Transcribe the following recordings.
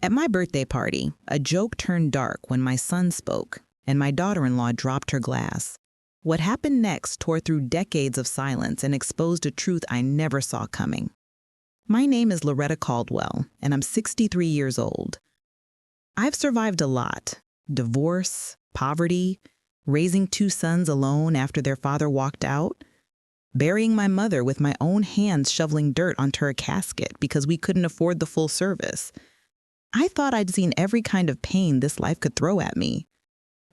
At my birthday party, a joke turned dark when my son spoke, and my daughter-in-law dropped her glass. What happened next tore through decades of silence and exposed a truth I never saw coming. My name is Loretta Caldwell, and I'm 63 years old. I've survived a lot: divorce, poverty, raising 2 sons alone after their father walked out, burying my mother with my own hands shoveling dirt onto her casket because we couldn't afford the full service. I thought I'd seen every kind of pain this life could throw at me,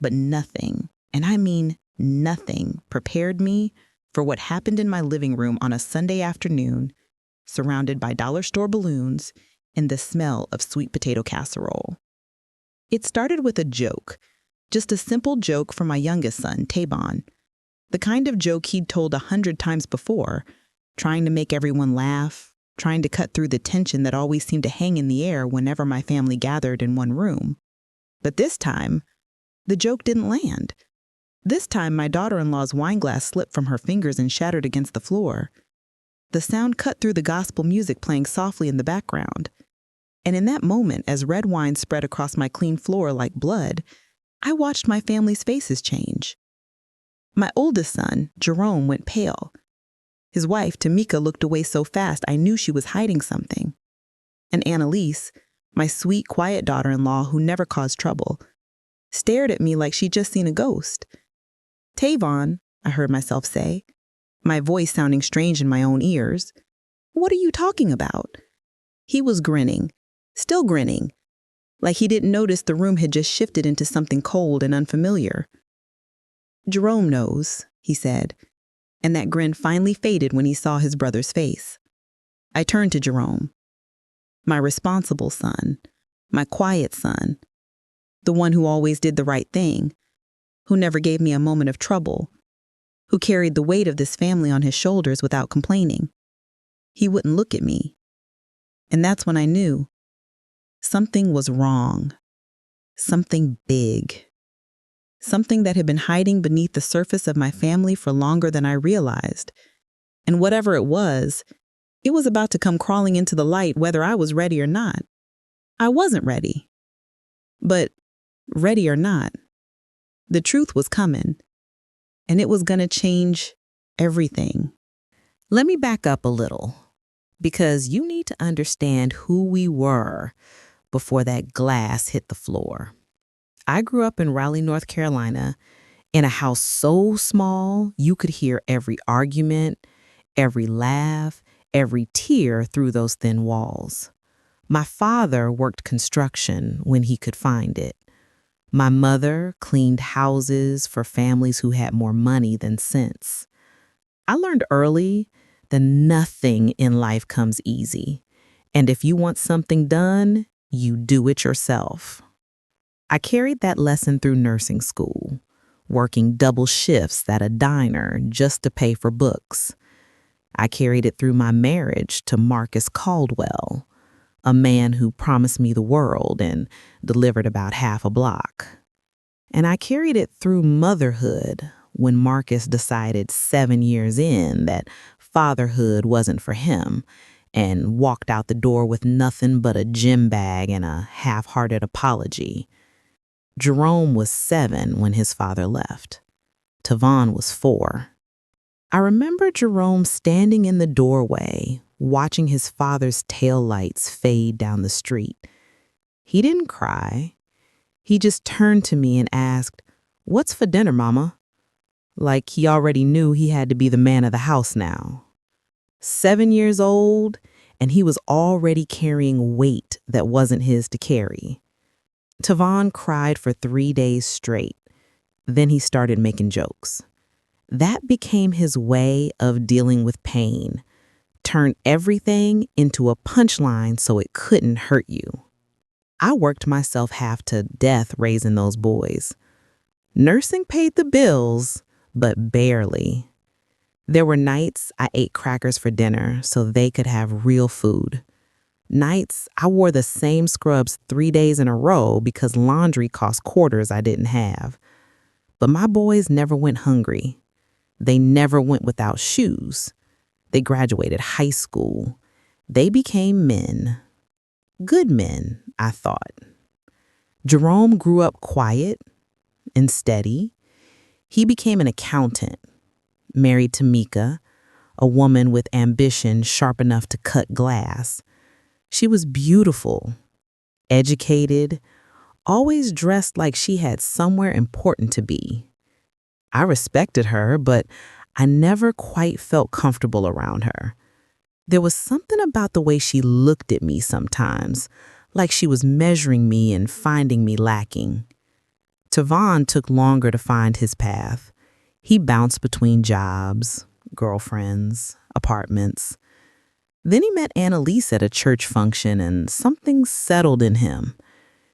but nothing, and I mean nothing, prepared me for what happened in my living room on a Sunday afternoon, surrounded by dollar store balloons and the smell of sweet potato casserole. It started with a joke, just a simple joke from my youngest son, Tavon. The kind of joke he'd told 100 times before, trying to make everyone laugh, trying to cut through the tension that always seemed to hang in the air whenever my family gathered in one room. But this time, the joke didn't land. This time, my daughter-in-law's wine glass slipped from her fingers and shattered against the floor. The sound cut through the gospel music playing softly in the background. And in that moment, as red wine spread across my clean floor like blood, I watched my family's faces change. My oldest son, Jerome, went pale. His wife, Tamika, looked away so fast I knew she was hiding something. And Annalise, my sweet, quiet daughter-in-law who never caused trouble, stared at me like she'd just seen a ghost. "Tavon," I heard myself say, my voice sounding strange in my own ears. "What are you talking about?" He was grinning, still grinning, like he didn't notice the room had just shifted into something cold and unfamiliar. "Jerome knows," he said, and that grin finally faded when he saw his brother's face. I turned to Jerome, my responsible son, my quiet son, the one who always did the right thing, who never gave me a moment of trouble, who carried the weight of this family on his shoulders without complaining. He wouldn't look at me. And that's when I knew something was wrong, something big, something that had been hiding beneath the surface of my family for longer than I realized. And whatever it was about to come crawling into the light whether I was ready or not. I wasn't ready. But ready or not, the truth was coming, and it was going to change everything. Let me back up a little, because you need to understand who we were before that glass hit the floor. I grew up in Raleigh, North Carolina, in a house so small you could hear every argument, every laugh, every tear through those thin walls. My father worked construction when he could find it. My mother cleaned houses for families who had more money than sense. I learned early that nothing in life comes easy, and if you want something done, you do it yourself. I carried that lesson through nursing school, working double shifts at a diner just to pay for books. I carried it through my marriage to Marcus Caldwell, a man who promised me the world and delivered about half a block. And I carried it through motherhood when Marcus decided 7 years in that fatherhood wasn't for him and walked out the door with nothing but a gym bag and a half-hearted apology. Jerome was 7 when his father left. Tavon was 4. I remember Jerome standing in the doorway, watching his father's taillights fade down the street. He didn't cry. He just turned to me and asked, "What's for dinner, Mama?" Like he already knew he had to be the man of the house now. 7 years old, and he was already carrying weight that wasn't his to carry. Tavon cried for 3 days straight. Then he started making jokes. That became his way of dealing with pain. Turn everything into a punchline so it couldn't hurt you. I worked myself half to death raising those boys. Nursing paid the bills, but barely. There were nights I ate crackers for dinner so they could have real food. Nights I wore the same scrubs 3 days in a row because laundry cost quarters I didn't have. But my boys never went hungry. They never went without shoes. They graduated high school. They became men. Good men, I thought. Jerome grew up quiet and steady. He became an accountant, married to Mika, a woman with ambition sharp enough to cut glass. She was beautiful, educated, always dressed like she had somewhere important to be. I respected her, but I never quite felt comfortable around her. There was something about the way she looked at me sometimes, like she was measuring me and finding me lacking. Tavon took longer to find his path. He bounced between jobs, girlfriends, apartments. Then he met Annalise at a church function and something settled in him.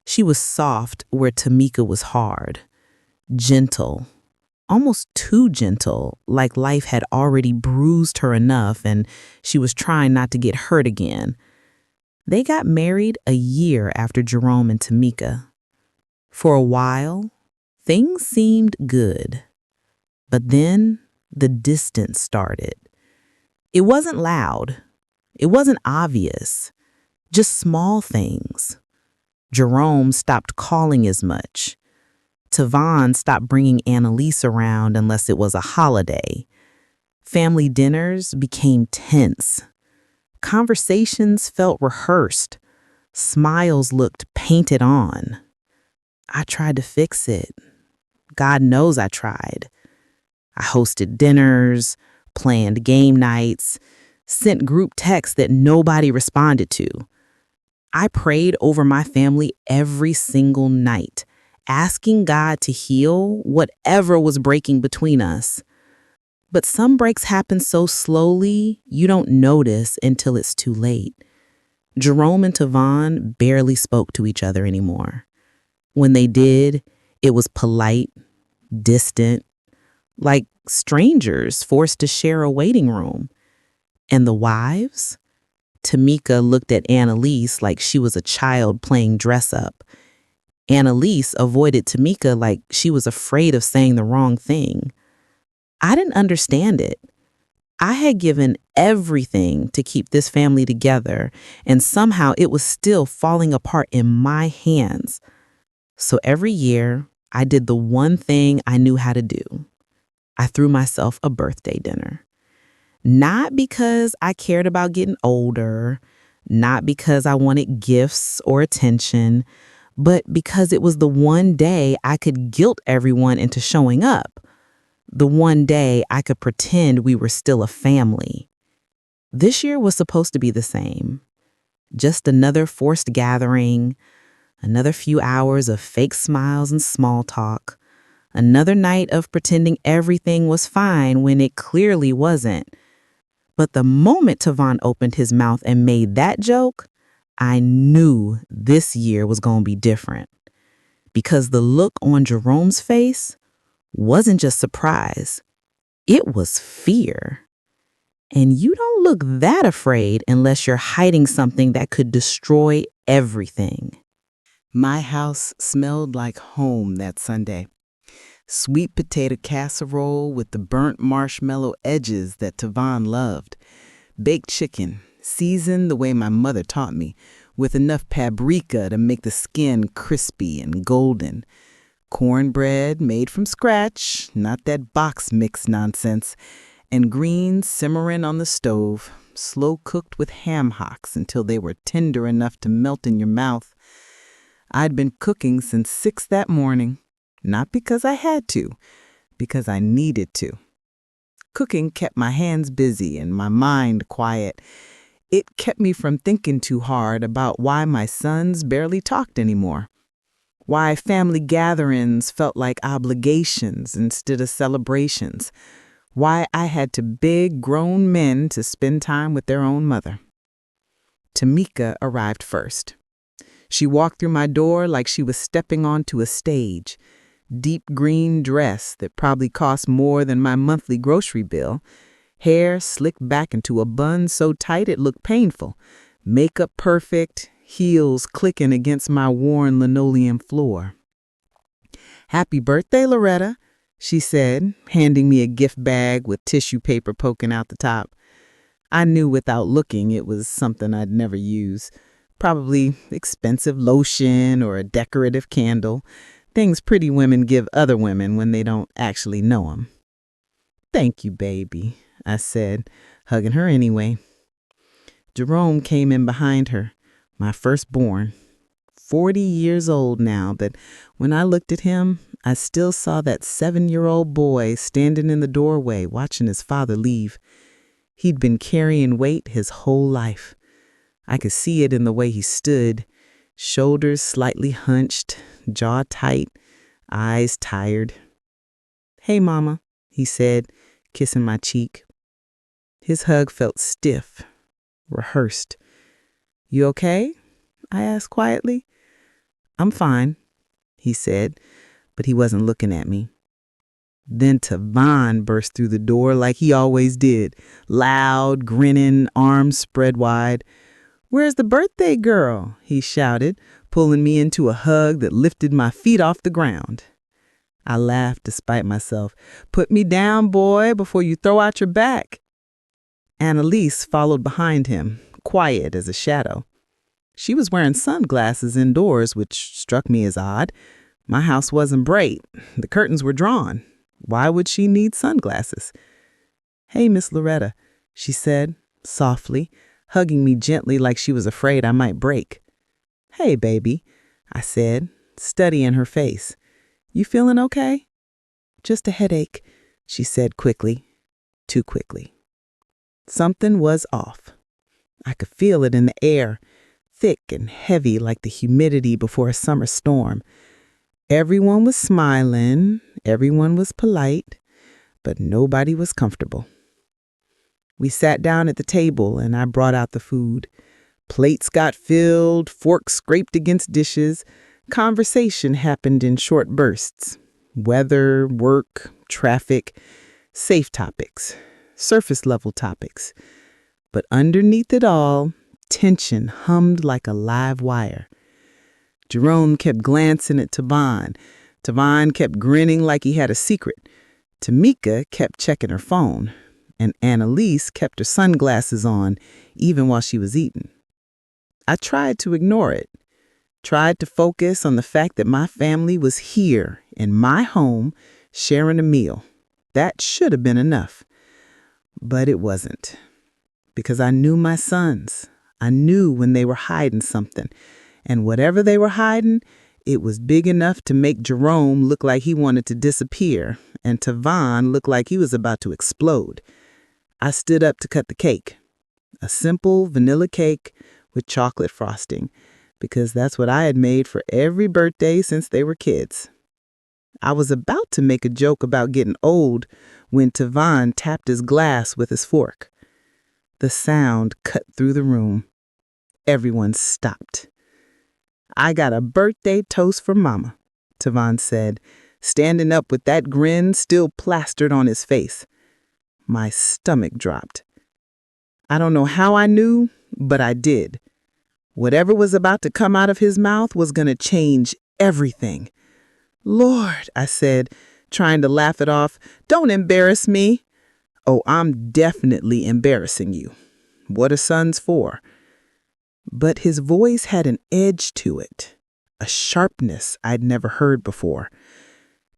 She was soft where Tamika was hard, gentle, almost too gentle, like life had already bruised her enough and she was trying not to get hurt again. They got married a year after Jerome and Tamika. For a while, things seemed good. But then the distance started. It wasn't loud. It wasn't obvious. Just small things. Jerome stopped calling as much. Tavon stopped bringing Annalise around unless it was a holiday. Family dinners became tense. Conversations felt rehearsed. Smiles looked painted on. I tried to fix it. God knows I tried. I hosted dinners, planned game nights, sent group texts that nobody responded to. I prayed over my family every single night, asking God to heal whatever was breaking between us. But some breaks happen so slowly, you don't notice until it's too late. Jerome and Tavon barely spoke to each other anymore. When they did, it was polite, distant, like strangers forced to share a waiting room. And the wives? Tamika looked at Annalise like she was a child playing dress-up. Annalise avoided Tamika like she was afraid of saying the wrong thing. I didn't understand it. I had given everything to keep this family together, and somehow it was still falling apart in my hands. So every year, I did the one thing I knew how to do. I threw myself a birthday dinner. Not because I cared about getting older, not because I wanted gifts or attention, but because it was the one day I could guilt everyone into showing up. The one day I could pretend we were still a family. This year was supposed to be the same. Just another forced gathering, another few hours of fake smiles and small talk, another night of pretending everything was fine when it clearly wasn't. But the moment Tavon opened his mouth and made that joke, I knew this year was going to be different. Because the look on Jerome's face wasn't just surprise, it was fear. And you don't look that afraid unless you're hiding something that could destroy everything. My house smelled like home that Sunday. Sweet potato casserole with the burnt marshmallow edges that Tavon loved. Baked chicken, seasoned the way my mother taught me, with enough paprika to make the skin crispy and golden. Cornbread made from scratch, not that box mix nonsense, and greens simmering on the stove, slow cooked with ham hocks until they were tender enough to melt in your mouth. I'd been cooking since 6 that morning, not because I had to, because I needed to. Cooking kept my hands busy and my mind quiet. It kept me from thinking too hard about why my sons barely talked anymore. Why family gatherings felt like obligations instead of celebrations. Why I had to beg grown men to spend time with their own mother. Tamika arrived first. She walked through my door like she was stepping onto a stage. Deep green dress that probably cost more than my monthly grocery bill. Hair slicked back into a bun so tight it looked painful. Makeup perfect. Heels clicking against my worn linoleum floor. "Happy birthday, Loretta," she said, handing me a gift bag with tissue paper poking out the top. I knew without looking it was something I'd never use. Probably expensive lotion or a decorative candle. Things pretty women give other women when they don't actually know 'em. "Thank you, baby," I said, hugging her anyway. Jerome came in behind her, my firstborn. 40 years old now, but when I looked at him, I still saw that 7-year-old boy standing in the doorway watching his father leave. He'd been carrying weight his whole life. I could see it in the way he stood, shoulders slightly hunched, jaw tight, eyes tired. "Hey, Mama," he said, kissing my cheek. His hug felt stiff, rehearsed. "You okay?" I asked quietly. "I'm fine," he said, but he wasn't looking at me. Then Tavon burst through the door like he always did, loud, grinning, arms spread wide. "Where's the birthday girl?" he shouted, pulling me into a hug that lifted my feet off the ground. I laughed despite myself. "Put me down, boy, before you throw out your back." Annalise followed behind him, quiet as a shadow. She was wearing sunglasses indoors, which struck me as odd. My house wasn't bright. The curtains were drawn. Why would she need sunglasses? "Hey, Miss Loretta," she said, softly, hugging me gently like she was afraid I might break. "Hey, baby," I said, studying her face. "You feeling okay?" "Just a headache," she said quickly, too quickly. Something was off. I could feel it in the air, thick and heavy like the humidity before a summer storm. Everyone was smiling, everyone was polite, but nobody was comfortable. We sat down at the table and I brought out the food. Plates got filled, forks scraped against dishes. Conversation happened in short bursts. Weather, work, traffic, safe topics, surface level topics. But underneath it all, tension hummed like a live wire. Jerome kept glancing at Tavon. Tavon kept grinning like he had a secret. Tamika kept checking her phone. And Annalise kept her sunglasses on, even while she was eating. I tried to ignore it. Tried to focus on the fact that my family was here, in my home, sharing a meal. That should have been enough. But it wasn't. Because I knew my sons. I knew when they were hiding something. And whatever they were hiding, it was big enough to make Jerome look like he wanted to disappear and Tavon look like he was about to explode. I stood up to cut the cake. A simple vanilla cake with chocolate frosting, because that's what I had made for every birthday since they were kids. I was about to make a joke about getting old when Tavon tapped his glass with his fork. The sound cut through the room. Everyone stopped. "I got a birthday toast for Mama," Tavon said, standing up with that grin still plastered on his face. My stomach dropped. I don't know how I knew, but I did. Whatever was about to come out of his mouth was going to change everything. "Lord," I said, trying to laugh it off, "don't embarrass me." "Oh, I'm definitely embarrassing you. What are sons for?" But his voice had an edge to it, a sharpness I'd never heard before.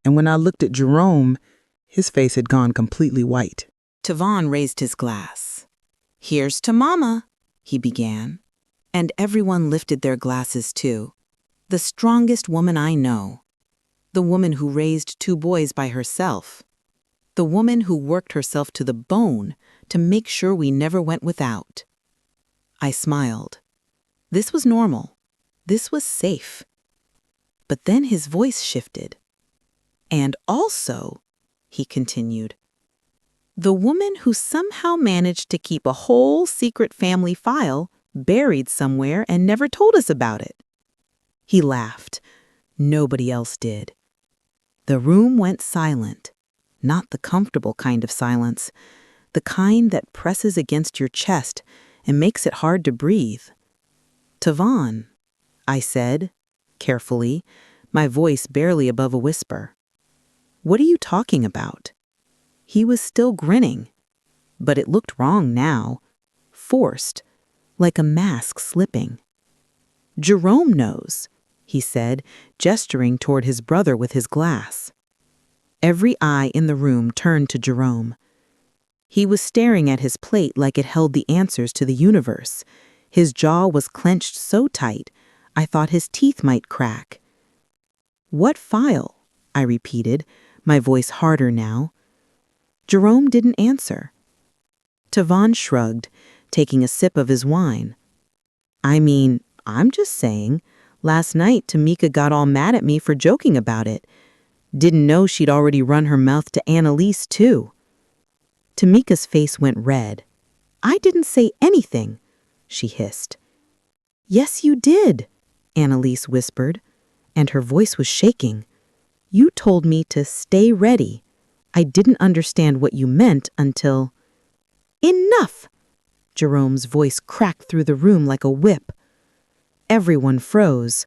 And when I looked at Jerome, his face had gone completely white. Tavon raised his glass. "Here's to Mama," he began. And everyone lifted their glasses too. The strongest woman I know. The woman who raised 2 boys by herself. The woman who worked herself to the bone to make sure we never went without. I smiled. This was normal. This was safe. But then his voice shifted. "And also," he continued, "the woman who somehow managed to keep a whole secret family file buried somewhere and never told us about it." He laughed. Nobody else did. The room went silent. Not the comfortable kind of silence. The kind that presses against your chest and makes it hard to breathe. "Tavon," I said, carefully, my voice barely above a whisper. "What are you talking about?" He was still grinning, but it looked wrong now, forced, like a mask slipping. Jerome knows, he said, gesturing toward his brother with his glass. Every eye in the room turned to Jerome. He was staring at his plate like it held the answers to the universe. His jaw was clenched so tight, I thought his teeth might crack. "What file?" I repeated, my voice harder now. Jerome didn't answer. Tavon shrugged, taking a sip of his wine. "I mean, I'm just saying, last night Tamika got all mad at me for joking about it. Didn't know she'd already run her mouth to Annalise, too." Tamika's face went red. "I didn't say anything," she hissed. "Yes, you did," Annalise whispered, and her voice was shaking. "You told me to stay ready. I didn't understand what you meant until—" "Enough!" Jerome's voice cracked through the room like a whip. Everyone froze.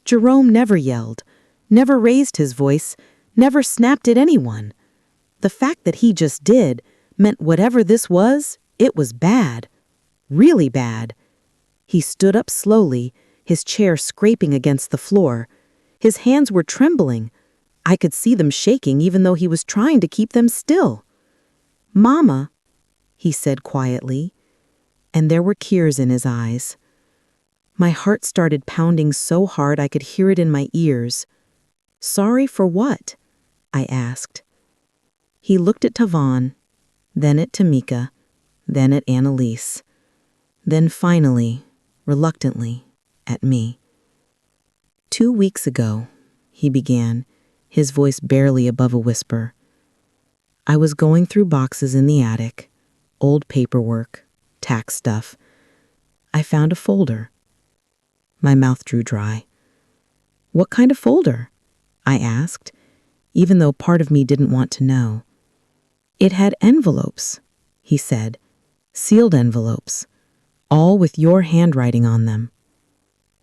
Jerome never yelled, never raised his voice, never snapped at anyone. The fact that he just did meant whatever this was, it was bad. Really bad. He stood up slowly, his chair scraping against the floor. His hands were trembling. I could see them shaking even though he was trying to keep them still. "Mama," he said quietly, and there were tears in his eyes. My heart started pounding so hard I could hear it in my ears. "Sorry for what?" I asked. He looked at Tavon, then at Tamika, then at Annalise, then finally, reluctantly, at me. "2 weeks ago," he began, his voice barely above a whisper, "I was going through boxes in the attic, old paperwork, tax stuff. I found a folder." My mouth drew dry. "What kind of folder?" I asked, even though part of me didn't want to know. "It had envelopes," he said, "sealed envelopes, all with your handwriting on them."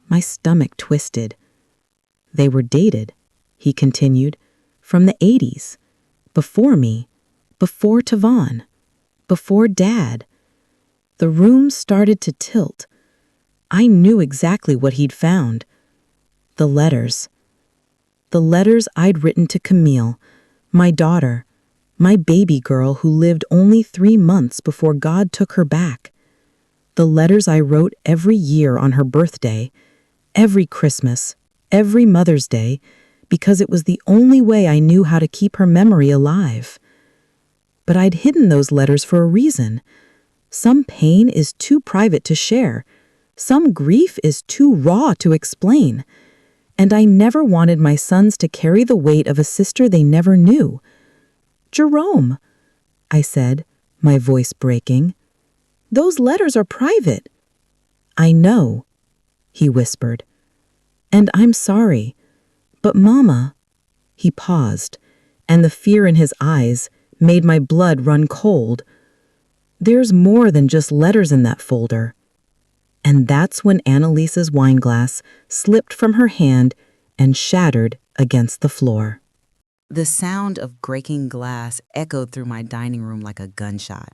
My stomach twisted. "They were dated," he continued, "from the 80s, before me, before Tavon, before Dad." The room started to tilt. I knew exactly what he'd found. The letters. The letters I'd written to Camille, my daughter, my baby girl who lived only 3 months before God took her back. The letters I wrote every year on her birthday, every Christmas, every Mother's Day, because it was the only way I knew how to keep her memory alive. But I'd hidden those letters for a reason. Some pain is too private to share. Some grief is too raw to explain. And I never wanted my sons to carry the weight of a sister they never knew. "Jerome," I said, my voice breaking, "those letters are private." "I know," he whispered. "And I'm sorry. But Mama," he paused, and the fear in his eyes made my blood run cold. "There's more than just letters in that folder." And that's when Annalise's wineglass slipped from her hand and shattered against the floor. The sound of breaking glass echoed through my dining room like a gunshot.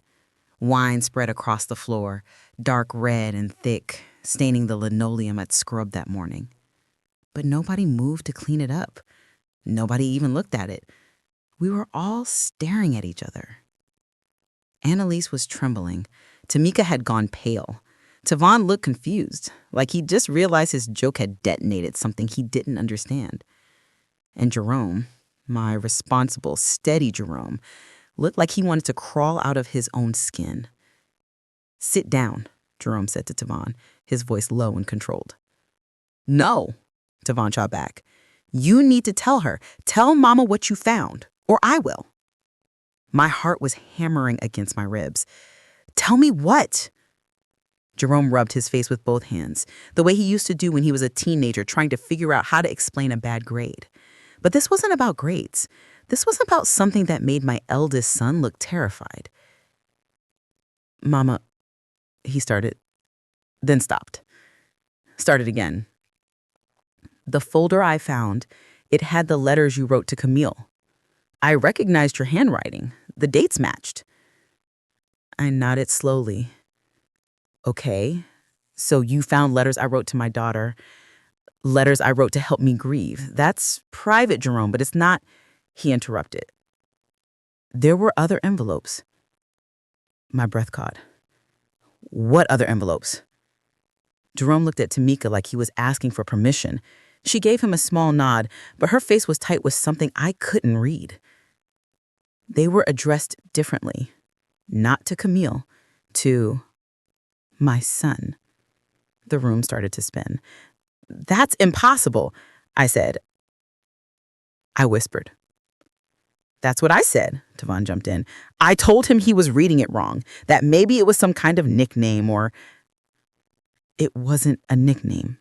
Wine spread across the floor, dark red and thick, staining the linoleum I'd scrubbed that morning. But nobody moved to clean it up. Nobody even looked at it. We were all staring at each other. Annalise was trembling. Tamika had gone pale. Tavon looked confused, like he'd just realized his joke had detonated something he didn't understand. And Jerome, my responsible, steady Jerome, looked like he wanted to crawl out of his own skin. "Sit down," Jerome said to Tavon, his voice low and controlled. "No," Tavon shot back. "You need to tell her. Tell Mama what you found, or I will." My heart was hammering against my ribs. "Tell me what?" Jerome rubbed his face with both hands, the way he used to do when he was a teenager trying to figure out how to explain a bad grade. But this wasn't about grades. This was about something that made my eldest son look terrified. "Mama," he started, then stopped. Started again. "The folder I found, it had the letters you wrote to Camille. I recognized your handwriting. The dates matched." I nodded slowly. "Okay, So you found letters I wrote to my daughter, letters I wrote to help me grieve. That's private, Jerome, but it's not, he interrupted. There were other envelopes. My breath caught. What other envelopes? Jerome looked at Tamika like he was asking for permission. She gave him a small nod, but her face was tight with something I couldn't read. They were addressed differently. Not to Camille, to my son. The room started to spin. That's impossible, I said. I whispered. That's what I said, Tavon jumped in. I told him he was reading it wrong, that maybe it was some kind of nickname or... It wasn't a nickname,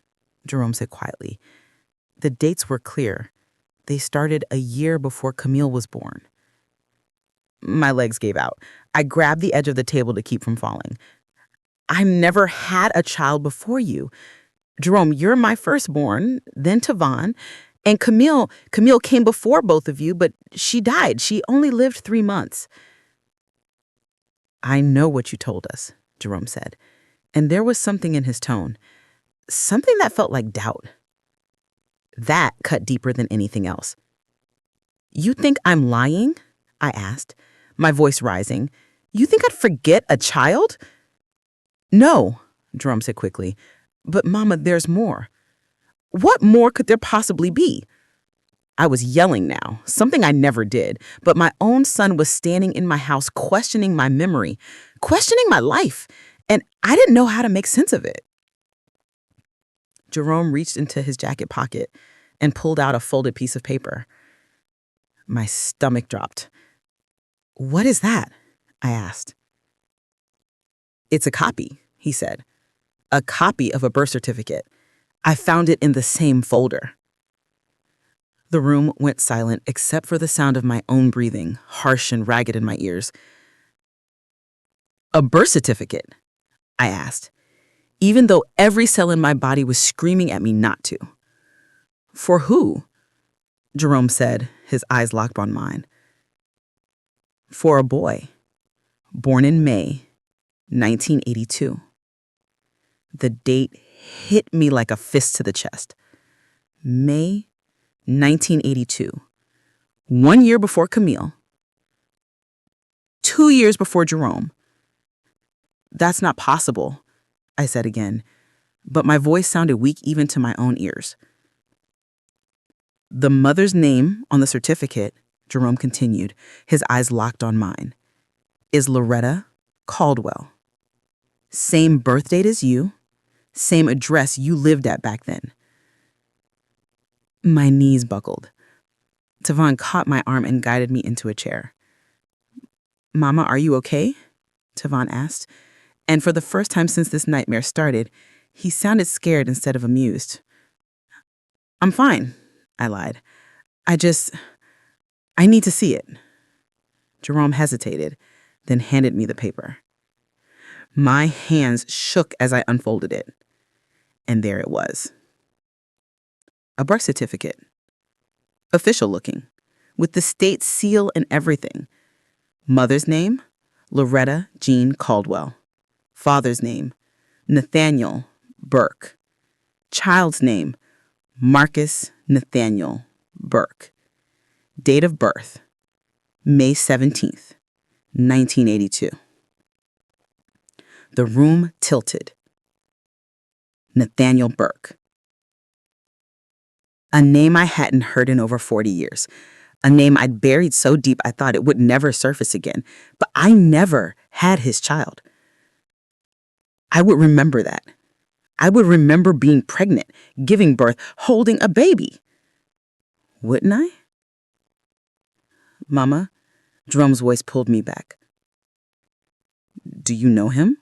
Jerome said quietly. The dates were clear. They started a year before Camille was born. My legs gave out. I grabbed the edge of the table to keep from falling. I never had a child before you. Jerome, you're my firstborn, then Tavon, and Camille came before both of you, but she died. She only lived 3 months. I know what you told us, Jerome said, and there was something in his tone, something that felt like doubt. That cut deeper than anything else. You think I'm lying? I asked, my voice rising. You think I'd forget a child? No, Jerome said quickly. But Mama, there's more. What more could there possibly be? I was yelling now, something I never did, but my own son was standing in my house questioning my memory, questioning my life, and I didn't know how to make sense of it. Jerome reached into his jacket pocket and pulled out a folded piece of paper. My stomach dropped. What is that? I asked. It's a copy, he said. A copy of a birth certificate. I found it in the same folder. The room went silent except for the sound of my own breathing, harsh and ragged in my ears. A birth certificate? I asked, even though every cell in my body was screaming at me not to. For who? Jerome said, his eyes locked on mine. For a boy, born in May, 1982. The date hit me like a fist to the chest. May 1982. 1 year before Camille. 2 years before Jerome. That's not possible, I said again, but my voice sounded weak even to my own ears. The mother's name on the certificate, Jerome continued, his eyes locked on mine, is Loretta Caldwell. Same birth date as you, same address you lived at back then. My knees buckled. Tavon caught my arm and guided me into a chair. Mama, are you okay? Tavon asked, and for the first time since this nightmare started, he sounded scared instead of amused. I'm fine, I lied. I need to see it. Jerome hesitated, then handed me the paper. My hands shook as I unfolded it, and there it was. A birth certificate. Official looking, with the state seal and everything. Mother's name, Loretta Jean Caldwell. Father's name, Nathaniel Burke. Child's name, Marcus Nathaniel Burke. Date of birth, May 17th, 1982. The room tilted. Nathaniel Burke. A name I hadn't heard in over 40 years. A name I'd buried so deep I thought it would never surface again. But I never had his child. I would remember that. I would remember being pregnant, giving birth, holding a baby. Wouldn't I? Mama, Jerome's voice pulled me back. Do you know him?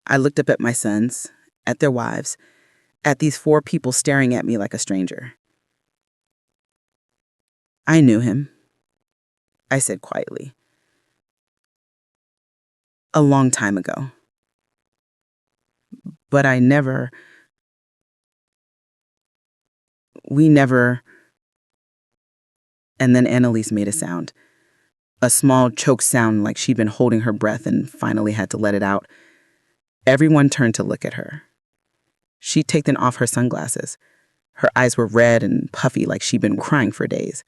I looked up at my sons, at their wives, at these 4 people staring at me like a stranger. I knew him, I said quietly. A long time ago. But we never... And then Annalise made a sound. A small choked sound like she'd been holding her breath and finally had to let it out. Everyone turned to look at her. She'd taken off her sunglasses. Her eyes were red and puffy like she'd been crying for days.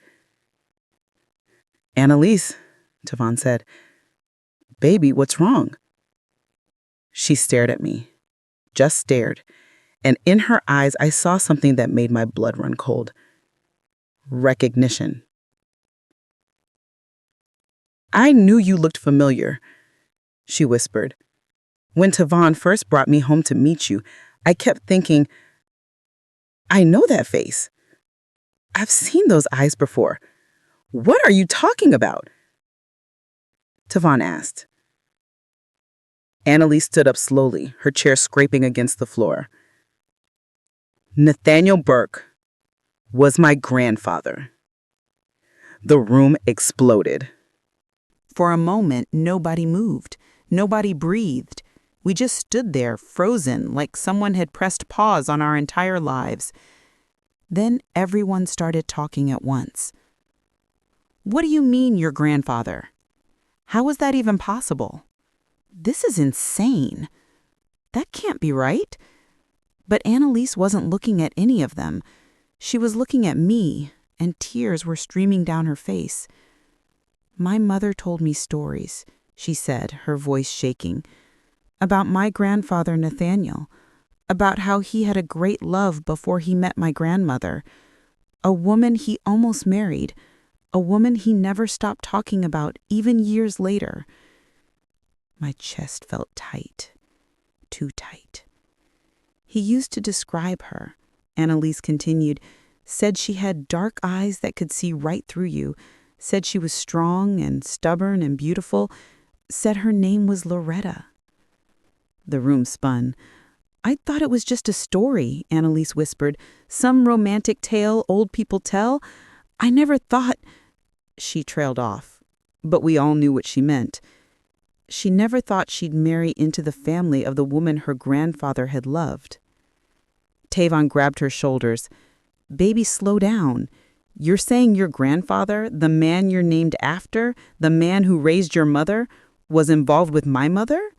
"Annalise," Tavon said, "baby, what's wrong?" She stared at me, just stared, and in her eyes I saw something that made my blood run cold. Recognition. "I knew you looked familiar," she whispered. "When Tavon first brought me home to meet you, I kept thinking, I know that face. I've seen those eyes before. What are you talking about?" Tavon asked. Annalise stood up slowly, her chair scraping against the floor. "Nathaniel Burke was my grandfather." The room exploded. For a moment, nobody moved. Nobody breathed. We just stood there, frozen, like someone had pressed pause on our entire lives. Then everyone started talking at once. "What do you mean, your grandfather? How was that even possible? This is insane. That can't be right." But Annalise wasn't looking at any of them. She was looking at me, and tears were streaming down her face. "My mother told me stories," she said, her voice shaking, "about my grandfather Nathaniel, about how he had a great love before he met my grandmother, a woman he almost married, a woman he never stopped talking about even years later." My chest felt tight, too tight. "He used to describe her," Annalise continued, "said she had dark eyes that could see right through you, said she was strong and stubborn and beautiful, said her name was Loretta." The room spun. "I thought it was just a story," Annalise whispered. "Some romantic tale old people tell. I never thought—" She trailed off, but we all knew what she meant. She never thought she'd marry into the family of the woman her grandfather had loved. Tavon grabbed her shoulders. "Baby, slow down. You're saying your grandfather, the man you're named after, the man who raised your mother, was involved with my mother?"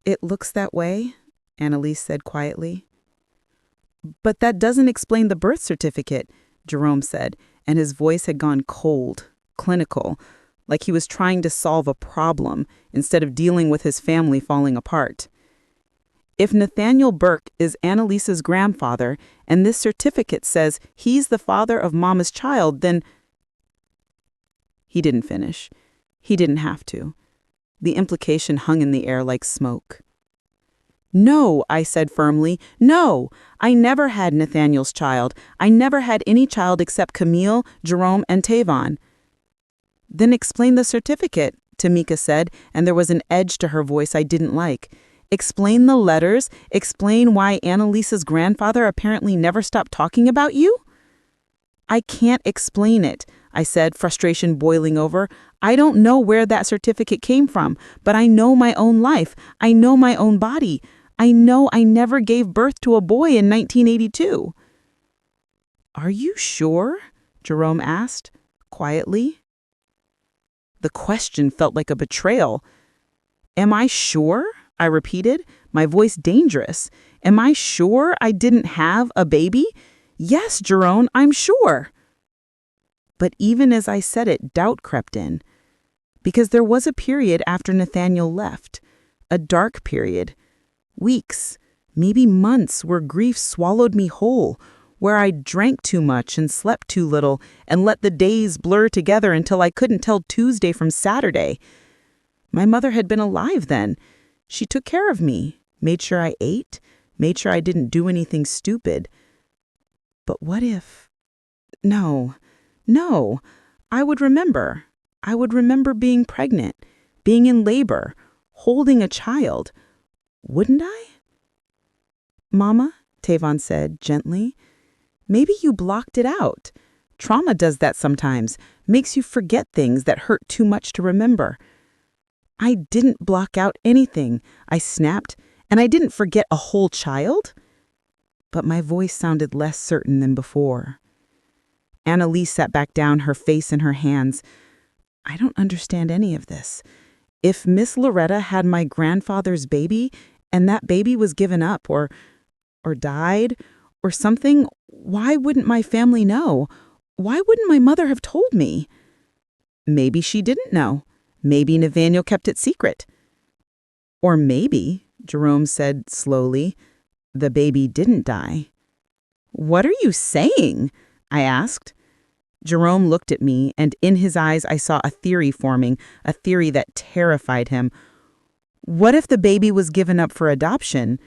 "It looks that way," Annalise said quietly. "But that doesn't explain the birth certificate," Jerome said, and his voice had gone cold, clinical, like he was trying to solve a problem instead of dealing with his family falling apart. "If Nathaniel Burke is Annalise's grandfather and this certificate says he's the father of Mama's child, then—" He didn't finish. He didn't have to. The implication hung in the air like smoke. "No," I said firmly. "No, I never had Nathaniel's child. I never had any child except Camille, Jerome, and Tavon." "Then explain the certificate," Tamika said, and there was an edge to her voice I didn't like. "Explain the letters. Explain why Annalise's grandfather apparently never stopped talking about you." "I can't explain it," I said, frustration boiling over. "I don't know where that certificate came from, but I know my own life. I know my own body. I know I never gave birth to a boy in 1982. "Are you sure?" Jerome asked, quietly. The question felt like a betrayal. "Am I sure?" I repeated, my voice dangerous. "Am I sure I didn't have a baby? Yes, Jerome, I'm sure." But even as I said it, doubt crept in. Because there was a period after Nathaniel left, a dark period, weeks, maybe months, where grief swallowed me whole, where I drank too much and slept too little and let the days blur together until I couldn't tell Tuesday from Saturday. My mother had been alive then. She took care of me, made sure I ate, made sure I didn't do anything stupid. But what if... No, I would remember. I would remember being pregnant, being in labor, holding a child. Wouldn't I? "Mama," Tavon said gently, "maybe you blocked it out. Trauma does that sometimes, makes you forget things that hurt too much to remember." "I didn't block out anything," I snapped, "and I didn't forget a whole child." But my voice sounded less certain than before. Annalise sat back down, her face in her hands. "I don't understand any of this. If Miss Loretta had my grandfather's baby, and that baby was given up or died or something, why wouldn't my family know? Why wouldn't my mother have told me? Maybe she didn't know. Maybe Nathaniel kept it secret. Or maybe, Jerome said slowly, the baby didn't die. What are you saying? I asked. Jerome looked at me, and in his eyes I saw a theory forming, a theory that terrified him. What if the baby was given up for adoption?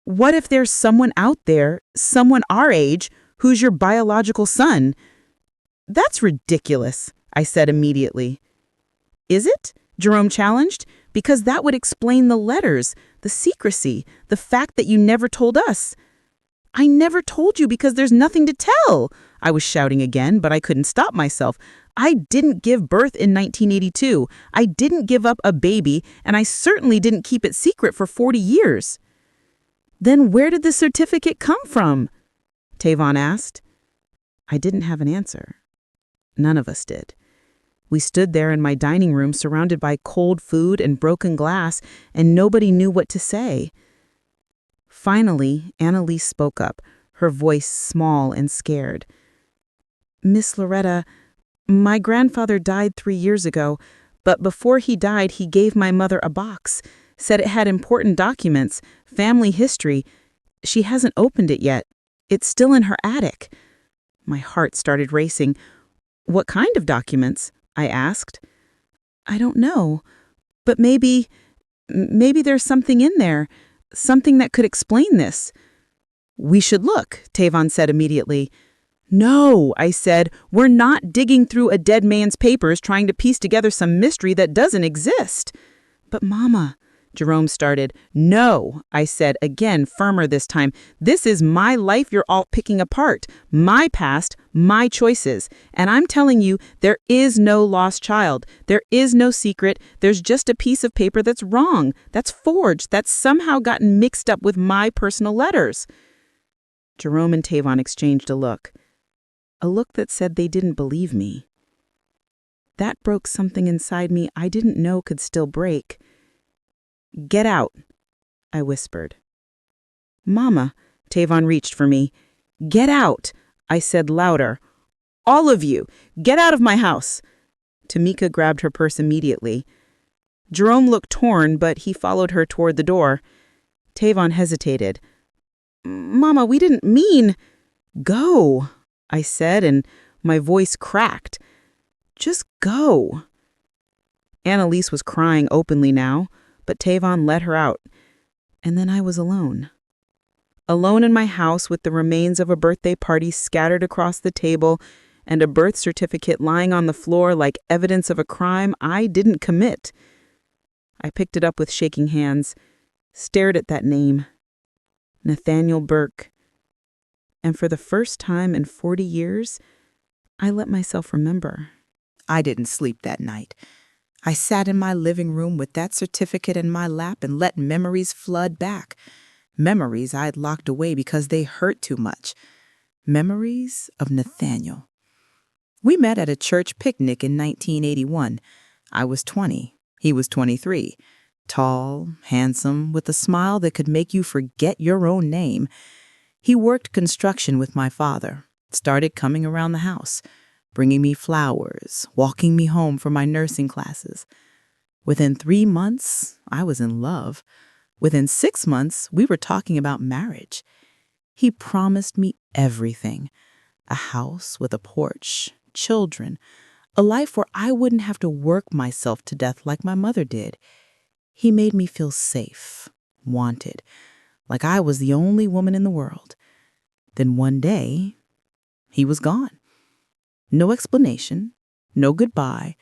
What if there's someone out there, someone our age, who's your biological son? That's ridiculous, I said immediately. Is it? Jerome challenged. Because that would explain the letters, the secrecy, the fact that you never told us. I never told you because there's nothing to tell, I was shouting again, but I couldn't stop myself. I didn't give birth in 1982. I didn't give up a baby, and I certainly didn't keep it secret for 40 years. Then where did the certificate come from? Tavon asked. I didn't have an answer. None of us did. We stood there in my dining room surrounded by cold food and broken glass, and nobody knew what to say. Finally, Annalise spoke up, her voice small and scared. Miss Loretta, my grandfather died 3 years ago, but before he died, he gave my mother a box, said it had important documents, family history. She hasn't opened it yet. It's still in her attic. My heart started racing. What kind of documents? I asked. I don't know, but maybe there's something in there, something that could explain this. We should look, Tavon said immediately. No, I said, we're not digging through a dead man's papers trying to piece together some mystery that doesn't exist. But Mama, Jerome started. No, I said, again, firmer this time. This is my life you're all picking apart. My past, my choices. And I'm telling you, there is no lost child. There is no secret. There's just a piece of paper that's wrong, that's forged, that's somehow gotten mixed up with my personal letters. Jerome and Tavon exchanged a look that said they didn't believe me. That broke something inside me I didn't know could still break. Get out, I whispered. Mama, Tavon reached for me. Get out, I said louder. All of you, get out of my house. Tamika grabbed her purse immediately. Jerome looked torn, but he followed her toward the door. Tavon hesitated. Mama, we didn't mean... Go, I said, and my voice cracked. Just go. Annalise was crying openly now, but Tavon let her out. And then I was alone. Alone in my house with the remains of a birthday party scattered across the table and a birth certificate lying on the floor like evidence of a crime I didn't commit. I picked it up with shaking hands, stared at that name, Nathaniel Burke. And for the first time in 40 years, I let myself remember. I didn't sleep that night. I sat in my living room with that certificate in my lap and let memories flood back. Memories I'd locked away because they hurt too much. Memories of Nathaniel. We met at a church picnic in 1981. I was 20. He was 23. Tall, handsome, with a smile that could make you forget your own name. He worked construction with my father, started coming around the house, bringing me flowers, walking me home from my nursing classes. Within 3 months, I was in love. Within 6 months, we were talking about marriage. He promised me everything. A house with a porch, children, a life where I wouldn't have to work myself to death like my mother did. He made me feel safe, wanted, like I was the only woman in the world. Then one day, he was gone. No explanation, no goodbye,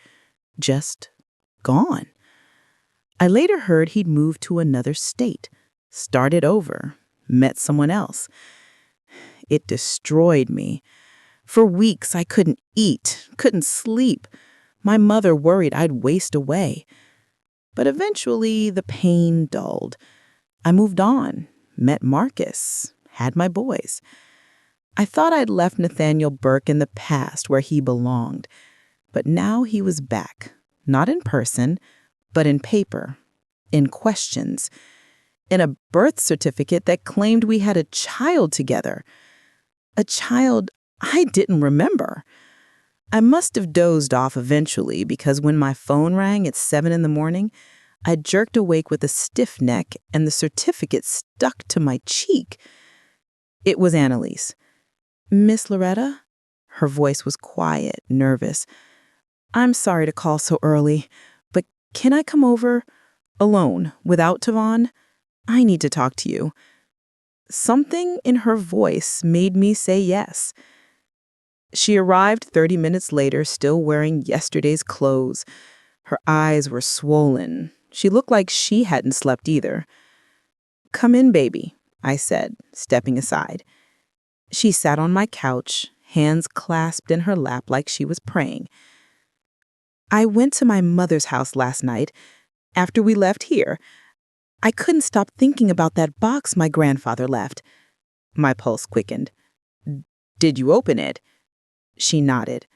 just gone. I later heard he'd moved to another state, started over, met someone else. It destroyed me. For weeks, I couldn't eat, couldn't sleep. My mother worried I'd waste away. But eventually, the pain dulled. I moved on, met Marcus, had my boys. I thought I'd left Nathaniel Burke in the past where he belonged. But now he was back, not in person, but in paper, in questions. in a birth certificate that claimed we had a child together. A child I didn't remember. I must have dozed off eventually because when my phone rang at 7 in the morning, I jerked awake with a stiff neck and the certificate stuck to my cheek. It was Annalise. "Miss Loretta?" Her voice was quiet, nervous. "I'm sorry to call so early, but can I come over alone, without Tavon? I need to talk to you." Something in her voice made me say yes. She arrived 30 minutes later, still wearing yesterday's clothes. Her eyes were swollen. She looked like she hadn't slept either. "Come in, baby," I said, stepping aside. She sat on my couch, hands clasped in her lap like she was praying. "I went to my mother's house last night, after we left here. I couldn't stop thinking about that box my grandfather left." My pulse quickened. "Did you open it?" She nodded.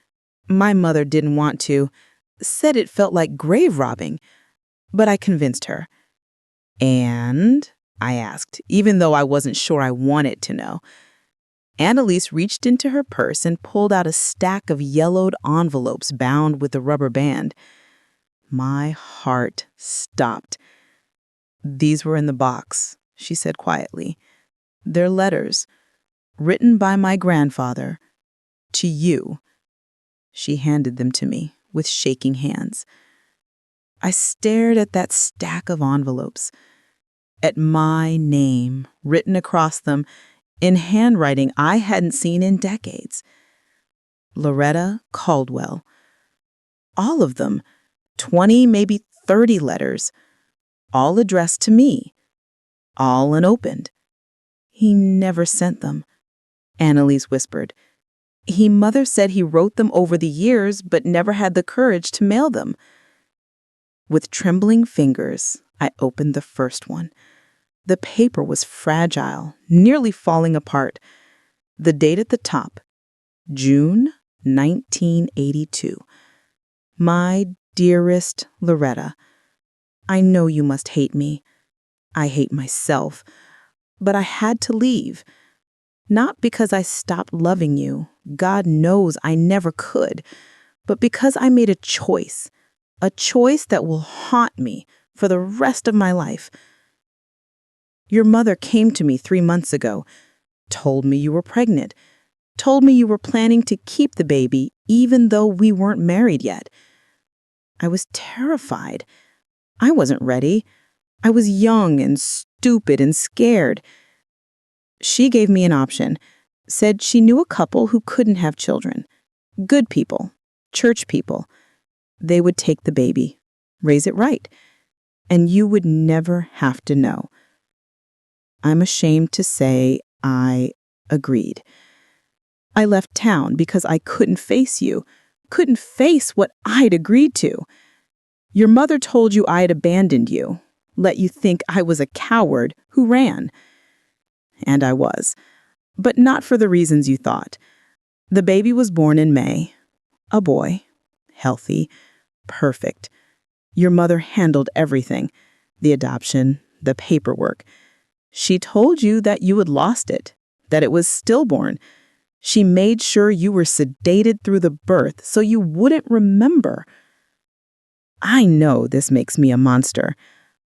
"My mother didn't want to, said it felt like grave robbing, but I convinced her." "And?" I asked, even though I wasn't sure I wanted to know. Annalise reached into her purse and pulled out a stack of yellowed envelopes bound with a rubber band. My heart stopped. "These were in the box," she said quietly. "They're letters, written by my grandfather, to you." She handed them to me with shaking hands. I stared at that stack of envelopes, at my name written across them in handwriting I hadn't seen in decades. Loretta Caldwell. All of them, 20, maybe 30 letters, all addressed to me, all unopened. "He never sent them," Annalise whispered. Mother said he wrote them over the years but never had the courage to mail them." With trembling fingers, I opened the first one. The paper was fragile, nearly falling apart. The date at the top, June 1982. "My dearest Loretta, I know you must hate me. I hate myself. But I had to leave. Not because I stopped loving you. God knows I never could. But because I made a choice that will haunt me for the rest of my life. Your mother came to me 3 months ago, told me you were pregnant, told me you were planning to keep the baby even though we weren't married yet. I was terrified. I wasn't ready. I was young and stupid and scared. She gave me an option, said she knew a couple who couldn't have children. Good people, church people. They would take the baby, raise it right, and you would never have to know. I'm ashamed to say I agreed. I left town because I couldn't face you, couldn't face what I'd agreed to. Your mother told you I'd abandoned you, let you think I was a coward who ran. And I was, but not for the reasons you thought. The baby was born in May, a boy, healthy, perfect. Your mother handled everything, the adoption, the paperwork. She told you that you had lost it, that it was stillborn. She made sure you were sedated through the birth so you wouldn't remember. I know this makes me a monster.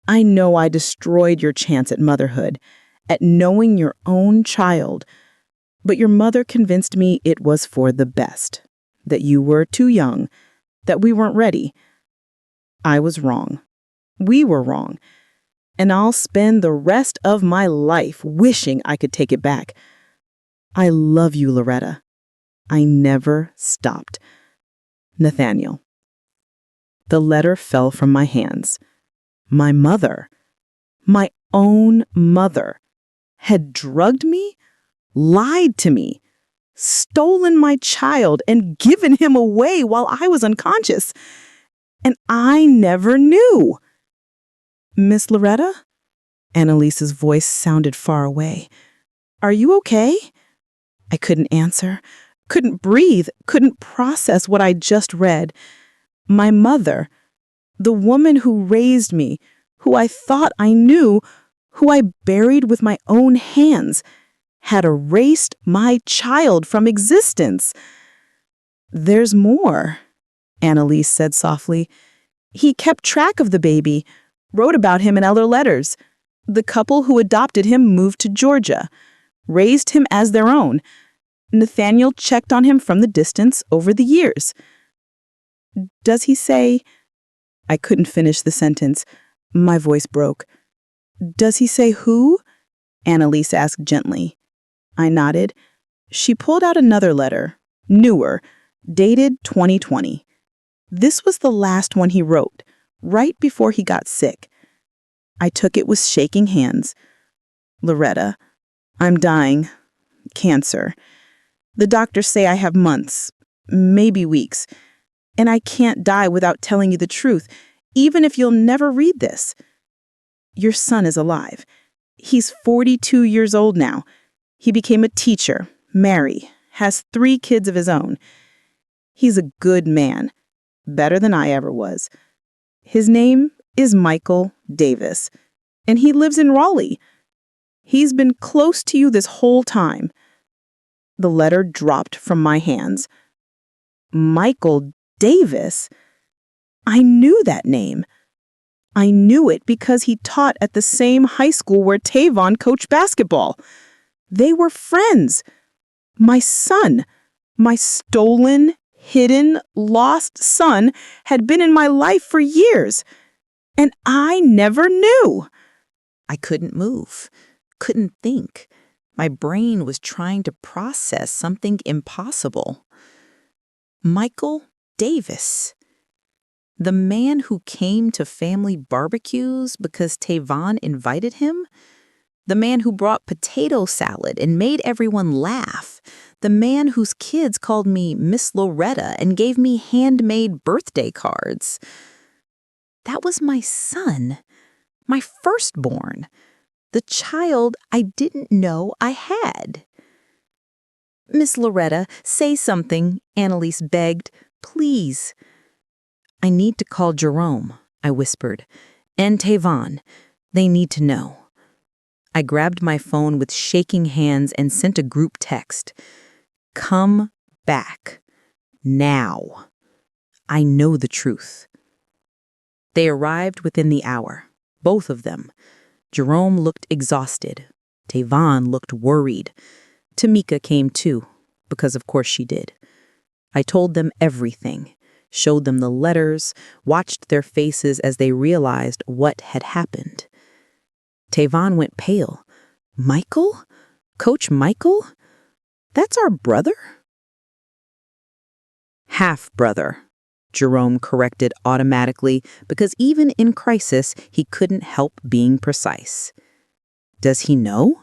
I know I destroyed your chance at motherhood, at knowing your own child. But your mother convinced me it was for the best, that you were too young, that we weren't ready. I was wrong. We were wrong. And I'll spend the rest of my life wishing I could take it back. I love you, Loretta. I never stopped. Nathaniel. The letter fell from my hands. My mother, my own mother, had drugged me, lied to me, stolen my child, and given him away while I was unconscious. And I never knew. "Miss Loretta?" Annalise's voice sounded far away. "Are you okay?" I couldn't answer, couldn't breathe, couldn't process what I'd just read. My mother, the woman who raised me, who I thought I knew, who I buried with my own hands, had erased my child from existence. There's more, Annalise said softly. He kept track of the baby, wrote about him in other letters. The couple who adopted him moved to Georgia, raised him as their own. Nathaniel checked on him from the distance over the years. Does he say... I couldn't finish the sentence. My voice broke. Does he say who? Annalise asked gently. I nodded. She pulled out another letter, newer, dated 2020. This was the last one he wrote, right before he got sick. I took it with shaking hands. Loretta, I'm dying. Cancer. The doctors say I have months, maybe weeks. And I can't die without telling you the truth, even if you'll never read this. Your son is alive. He's 42 years old now. He became a teacher, married, has 3 kids of his own. He's a good man, better than I ever was. His name is Michael Davis, and he lives in Raleigh. He's been close to you this whole time. The letter dropped from my hands. Michael Davis? I knew that name. I knew it because he taught at the same high school where Tavon coached basketball. They were friends. My son, my stolen, hidden, lost son, had been in my life for years. And I never knew. I couldn't move, couldn't think. My brain was trying to process something impossible. Michael Davis. The man who came to family barbecues because Tavon invited him? The man who brought potato salad and made everyone laugh? The man whose kids called me Miss Loretta and gave me handmade birthday cards? That was my son, my firstborn, the child I didn't know I had. Miss Loretta, say something, Annalise begged. Please. I need to call Jerome, I whispered, and Tavon. They need to know. I grabbed my phone with shaking hands and sent a group text. Come back. Now. I know the truth. They arrived within the hour, both of them. Jerome looked exhausted. Tavon looked worried. Tamika came too, because of course she did. I told them everything, showed them the letters, watched their faces as they realized what had happened. Tavon went pale. Michael? Coach Michael? That's our brother? Half-brother, Jerome corrected automatically because even in crisis, he couldn't help being precise. Does he know?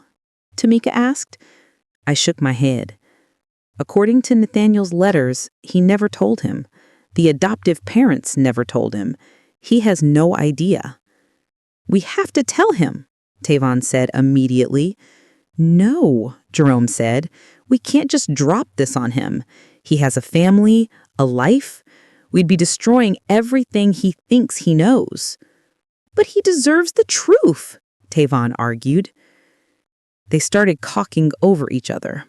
Tamika asked. I shook my head. According to Nathaniel's letters, he never told him. The adoptive parents never told him. He has no idea. We have to tell him, Tavon said immediately. No, Jerome said. We can't just drop this on him. He has a family, a life. We'd be destroying everything he thinks he knows. But he deserves the truth, Tavon argued. They started cocking over each other,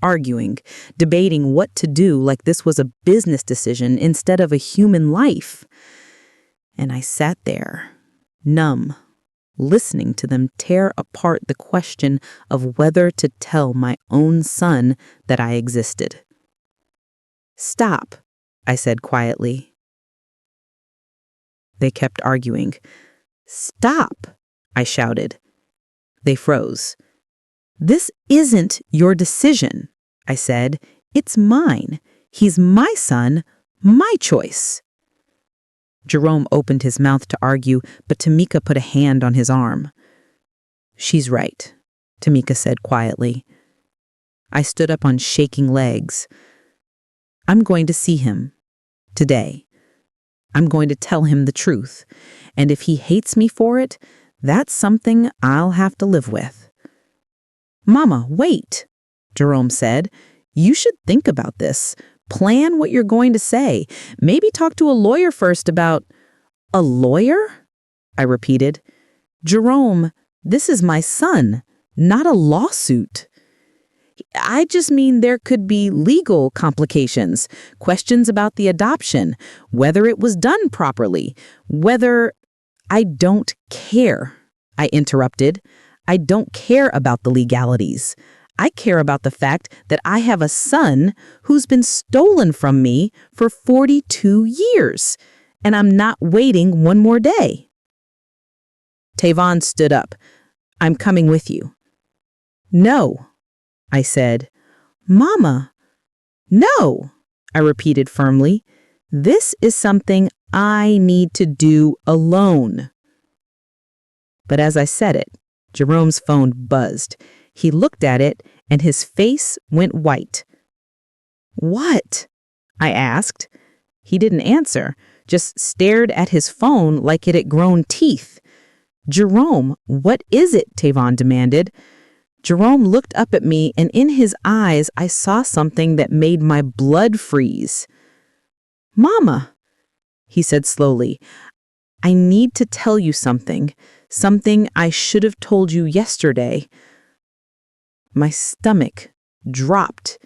arguing, debating what to do like this was a business decision instead of a human life. And I sat there, numb, listening to them tear apart the question of whether to tell my own son that I existed. Stop, I said quietly. They kept arguing. Stop, I shouted. They froze. This isn't your decision, I said. It's mine. He's my son, my choice. Jerome opened his mouth to argue, but Tamika put a hand on his arm. She's right, Tamika said quietly. I stood up on shaking legs. I'm going to see him. Today. I'm going to tell him the truth. And if he hates me for it, that's something I'll have to live with. Mama, wait, Jerome said. You should think about this. Plan what you're going to say. Maybe talk to a lawyer first about... A lawyer? I repeated. Jerome, This is my son, not a lawsuit. I just mean there could be legal complications, questions about the adoption, whether it was done properly, whether... I don't care, I interrupted. I don't care about the legalities. I care about the fact that I have a son who's been stolen from me for 42 years, and I'm not waiting one more day. Tavon stood up. I'm coming with you. No, I said. Mama. No, I repeated firmly. This is something I need to do alone. But as I said it, Jerome's phone buzzed. He looked at it, and his face went white. What? I asked. He didn't answer, just stared at his phone like it had grown teeth. Jerome, what is it? Tavon demanded. Jerome looked up at me, and in his eyes I saw something that made my blood freeze. Mama, he said slowly, I need to tell you something I should have told you yesterday. My stomach dropped.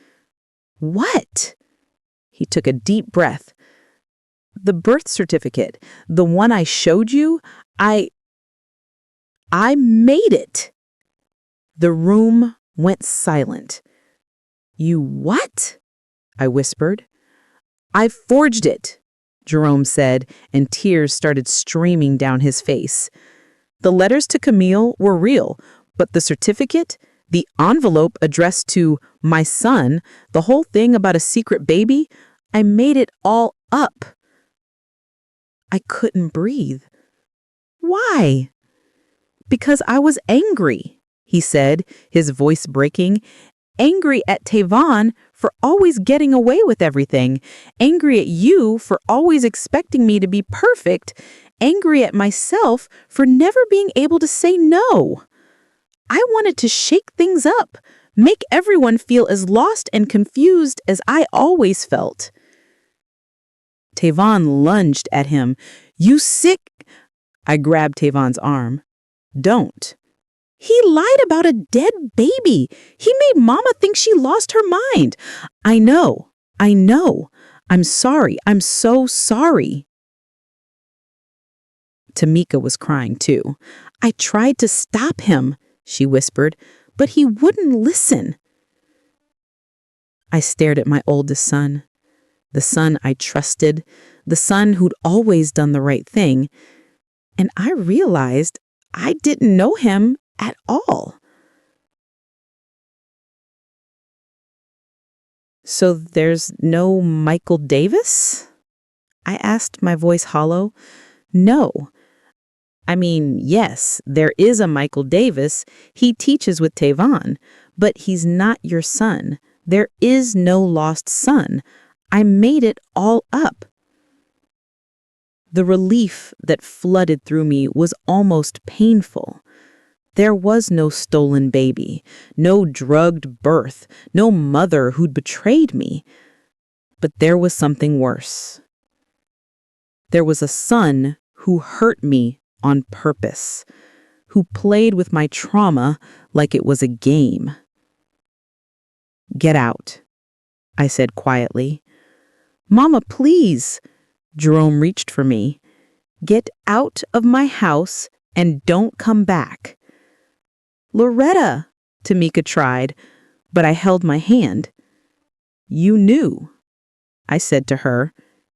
What? He took a deep breath. The birth certificate, the one I showed you, I made it. The room went silent. You what? I whispered. I forged it, Jerome said, and tears started streaming down his face. The letters to Camille were real, but the certificate, the envelope addressed to my son, the whole thing about a secret baby, I made it all up. I couldn't breathe. Why? Because I was angry, he said, his voice breaking. Angry at Tavon for always getting away with everything. Angry at you for always expecting me to be perfect. Angry at myself for never being able to say no. I wanted to shake things up, make everyone feel as lost and confused as I always felt. Tavon lunged at him. You sick... I grabbed Tavon's arm. Don't. He lied about a dead baby. He made Mama think she lost her mind. I know. I'm sorry. I'm so sorry. Tamika was crying too. I tried to stop him, she whispered, but he wouldn't listen. I stared at my oldest son, the son I trusted, the son who'd always done the right thing, and I realized I didn't know him at all. So there's no Michael Davis? I asked, my voice hollow. No. I mean, yes, there is a Michael Davis. He teaches with Tavon, but he's not your son. There is no lost son. I made it all up. The relief that flooded through me was almost painful. There was no stolen baby, no drugged birth, no mother who'd betrayed me. But there was something worse. There was a son who hurt me on purpose, who played with my trauma like it was a game. Get out, I said quietly. Mama, please. Jerome reached for me. Get out of my house and don't come back. Loretta, Tamika tried, but I held my hand. You knew, I said to her.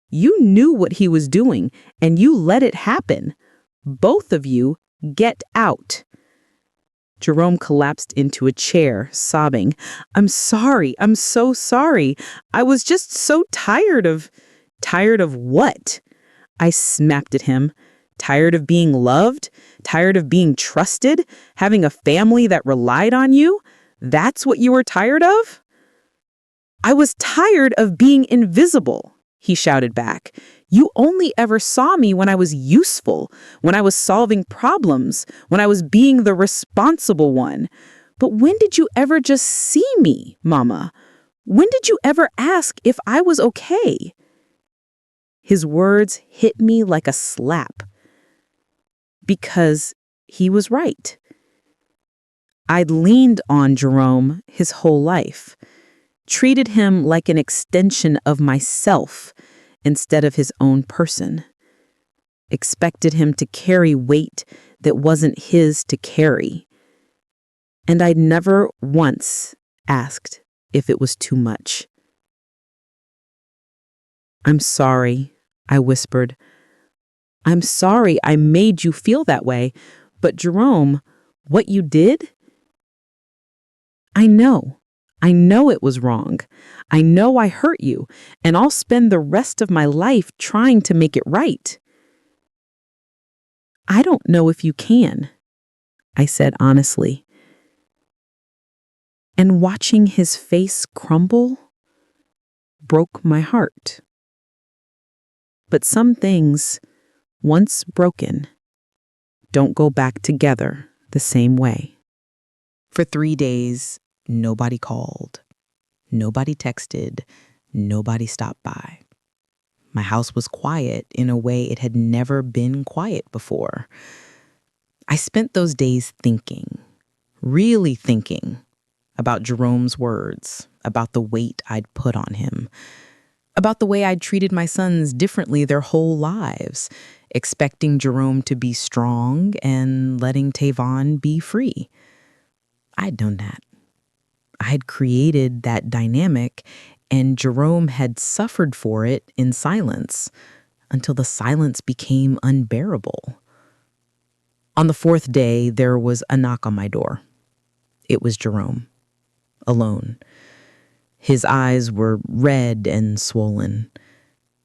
You knew what he was doing, and you let it happen. Both of you, get out. Jerome collapsed into a chair, sobbing. I'm sorry. I'm so sorry. I was just so tired of... Tired of what? I snapped at him. Tired of being loved? Tired of being trusted? Having a family that relied on you? That's what you were tired of? I was tired of being invisible, he shouted back. You only ever saw me when I was useful, when I was solving problems, when I was being the responsible one. But when did you ever just see me, Mama? When did you ever ask if I was okay? His words hit me like a slap. Because he was right. I'd leaned on Jerome his whole life, treated him like an extension of myself instead of his own person, expected him to carry weight that wasn't his to carry. And I'd never once asked if it was too much. "I'm sorry," I whispered. "I'm sorry I made you feel that way, but Jerome, what you did? I know. I know it was wrong. I know I hurt you, and I'll spend the rest of my life trying to make it right." "I don't know if you can," I said honestly. And watching his face crumble broke my heart. But some things, once broken, don't go back together the same way. For 3 days, nobody called, nobody texted, nobody stopped by. My house was quiet in a way it had never been quiet before. I spent those days thinking, really thinking, about Jerome's words, about the weight I'd put on him, about the way I'd treated my sons differently their whole lives, expecting Jerome to be strong and letting Tavon be free. I'd done that. I had created that dynamic, and Jerome had suffered for it in silence until the silence became unbearable. On the 4th day, there was a knock on my door. It was Jerome, alone. His eyes were red and swollen.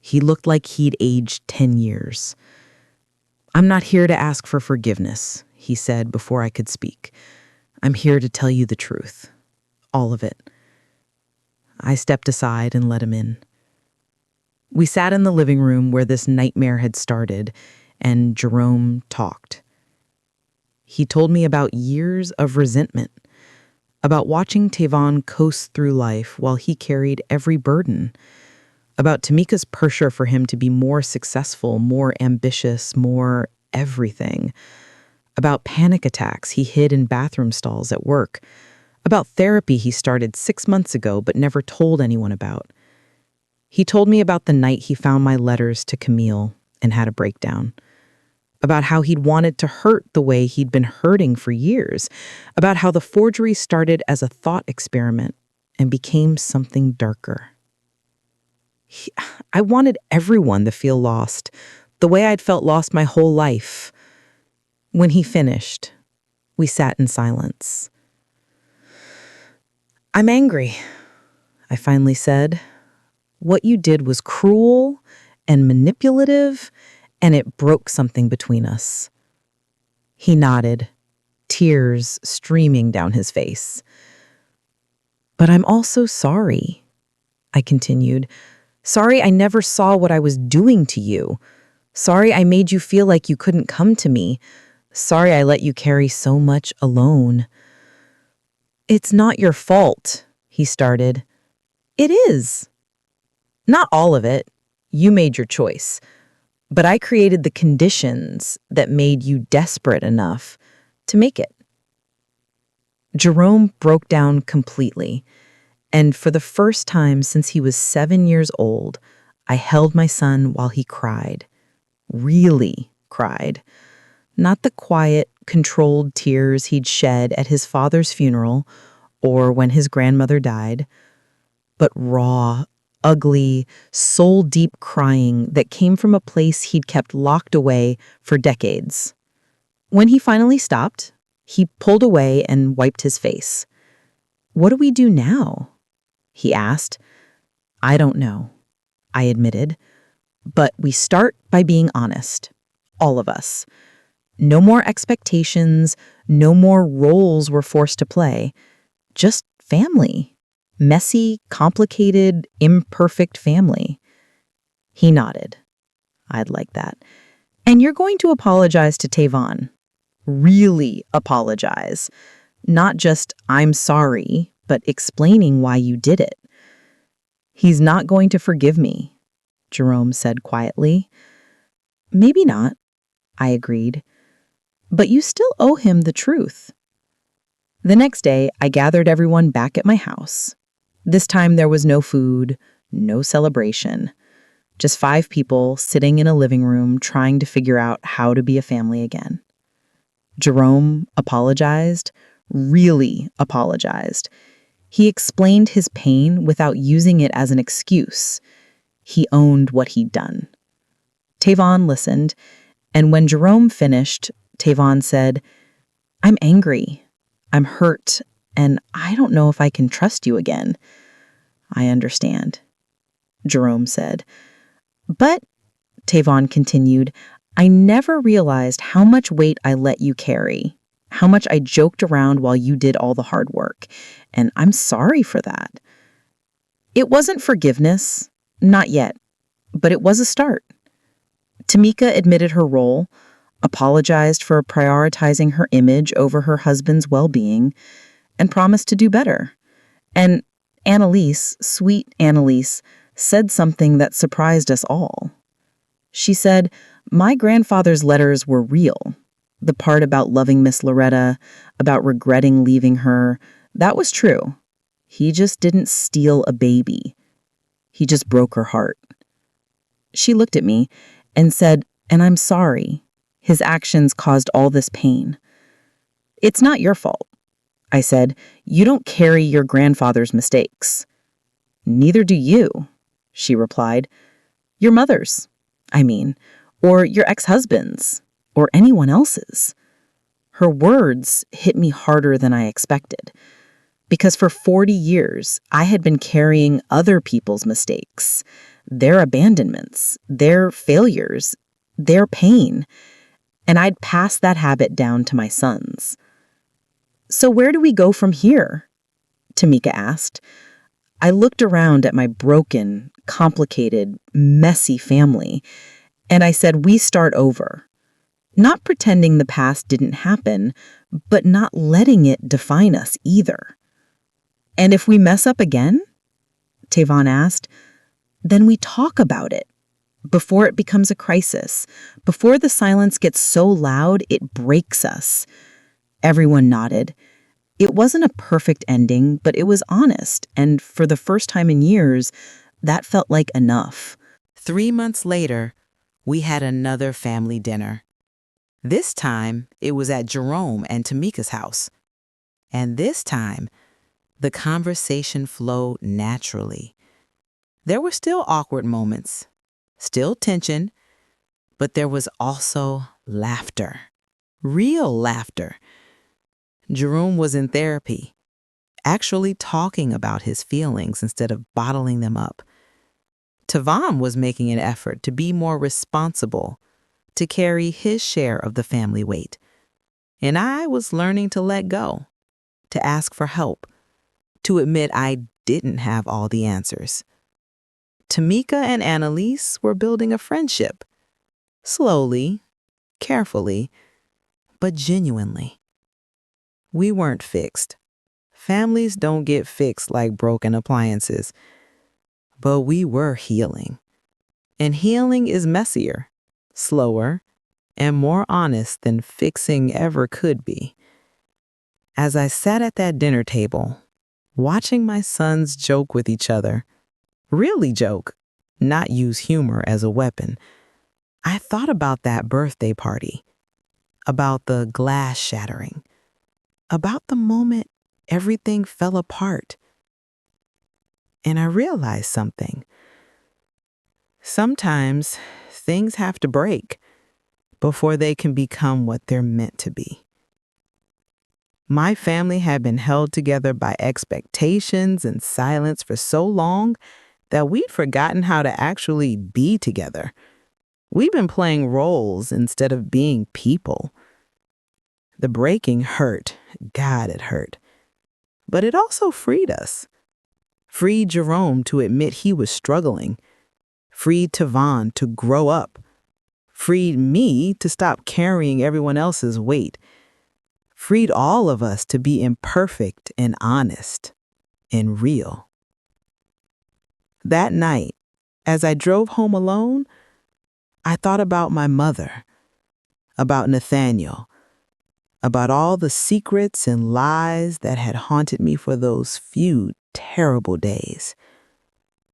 He looked like he'd aged 10 years. "I'm not here to ask for forgiveness," he said before I could speak. "I'm here to tell you the truth. All of it." I stepped aside and let him in. We sat in the living room where this nightmare had started, and Jerome talked. He told me about years of resentment, about watching Tavon coast through life while he carried every burden, about Tamika's pressure for him to be more successful, more ambitious, more everything, about panic attacks he hid in bathroom stalls at work, about therapy he started 6 months ago but never told anyone about. He told me about the night he found my letters to Camille and had a breakdown, about how he'd wanted to hurt the way he'd been hurting for years, about how the forgery started as a thought experiment and became something darker. I wanted everyone to feel lost, the way I'd felt lost my whole life. When he finished, we sat in silence. "I'm angry," I finally said. "What you did was cruel and manipulative, and it broke something between us." He nodded, tears streaming down his face. "But I'm also sorry," I continued. "Sorry I never saw what I was doing to you. Sorry I made you feel like you couldn't come to me. Sorry I let you carry so much alone." "It's not your fault," he started. "It is. Not all of it. You made your choice. But I created the conditions that made you desperate enough to make it." Jerome broke down completely, and for the first time since he was 7 years old, I held my son while he cried. Really cried. Not the quiet, controlled tears he'd shed at his father's funeral or when his grandmother died, but raw, ugly, soul-deep crying that came from a place he'd kept locked away for decades. When he finally stopped, he pulled away and wiped his face. "What do we do now?" he asked. "I don't know," I admitted. "But we start by being honest. All of us. No more expectations, no more roles we're forced to play. Just family. Messy, complicated, imperfect family." He nodded. "I'd like that. And you're going to apologize to Tavon. Really apologize. Not just, 'I'm sorry,' but explaining why you did it." "He's not going to forgive me," Jerome said quietly. "Maybe not," I agreed. "But you still owe him the truth." The next day, I gathered everyone back at my house. This time there was no food, no celebration. Just 5 people sitting in a living room trying to figure out how to be a family again. Jerome apologized, really apologized. He explained his pain without using it as an excuse. He owned what he'd done. Tavon listened, and when Jerome finished, Tavon said, "I'm angry, I'm hurt, and I don't know if I can trust you again." "I understand," Jerome said. "But," Tavon continued, "I never realized how much weight I let you carry, how much I joked around while you did all the hard work, and I'm sorry for that." It wasn't forgiveness, not yet, but it was a start. Tamika admitted her role, apologized for prioritizing her image over her husband's well-being, and promised to do better. And Annalise, sweet Annalise, said something that surprised us all. She said, "My grandfather's letters were real. The part about loving Miss Loretta, about regretting leaving her, that was true. He just didn't steal a baby. He just broke her heart." She looked at me and said, "And I'm sorry. His actions caused all this pain." "It's not your fault," I said. "You don't carry your grandfather's mistakes." "Neither do you," she replied. "Your mother's, I mean, or your ex-husband's, or anyone else's." Her words hit me harder than I expected, because for 40 years, I had been carrying other people's mistakes, their abandonments, their failures, their pain, and I'd passed that habit down to my sons. "So where do we go from here?" Tamika asked. I looked around at my broken, complicated, messy family, and I said, "We start over." Not pretending the past didn't happen, but not letting it define us either. "And if we mess up again?" Tavon asked. "Then we talk about it. Before it becomes a crisis, before the silence gets so loud it breaks us." Everyone nodded. It wasn't a perfect ending, but it was honest, and for the first time in years, that felt like enough. 3 months later, we had another family dinner. This time, it was at Jerome and Tamika's house. And this time, the conversation flowed naturally. There were still awkward moments, still tension, but there was also laughter. Real laughter. Jerome was in therapy, actually talking about his feelings instead of bottling them up. Tavon was making an effort to be more responsible, to carry his share of the family weight. And I was learning to let go, to ask for help, to admit I didn't have all the answers. Tamika and Annalise were building a friendship, slowly, carefully, but genuinely. We weren't fixed. Families don't get fixed like broken appliances. But we were healing. And healing is messier, slower, and more honest than fixing ever could be. As I sat at that dinner table, watching my sons joke with each other, really joke, not use humor as a weapon, I thought about that birthday party, about the glass shattering, about the moment everything fell apart. And I realized something. Sometimes things have to break before they can become what they're meant to be. My family had been held together by expectations and silence for so long that we'd forgotten how to actually be together. We've been playing roles instead of being people. The breaking hurt. God, it hurt. But it also freed us. Freed Jerome to admit he was struggling. Freed Tavon to grow up. Freed me to stop carrying everyone else's weight. Freed all of us to be imperfect and honest and real. That night, as I drove home alone, I thought about my mother, about Nathaniel, about all the secrets and lies that had haunted me for those few terrible days.